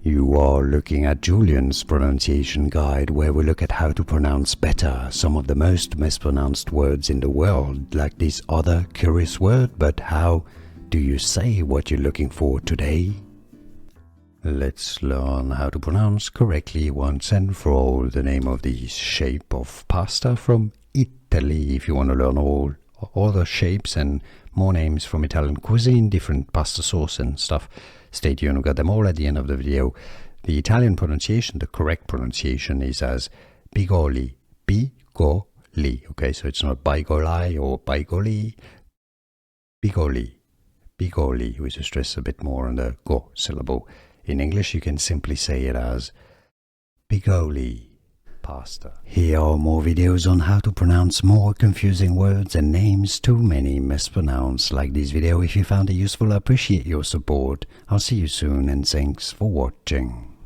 You are looking at Julian's pronunciation guide, where we look at how to pronounce better some of the most mispronounced words in the world, like this other curious word. But how do you say what you're looking for today? Let's learn how to pronounce correctly once and for all the name of this shape of pasta from Italy. If you want to learn all the shapes and more names from Italian cuisine, different pasta sauce and stuff, stay tuned. We've got them all at the end of the video. The Italian pronunciation, the correct pronunciation, is as bigoli, bigoli. Okay, so it's not bigoli or bigoli, bigoli, bigoli, with a stress a bit more on the go syllable. In English, you can simply say it as bigoli pasta. Here are more videos on how to pronounce more confusing words and names too many mispronounced. Like this video if you found it useful. I appreciate your support. I'll see you soon and thanks for watching.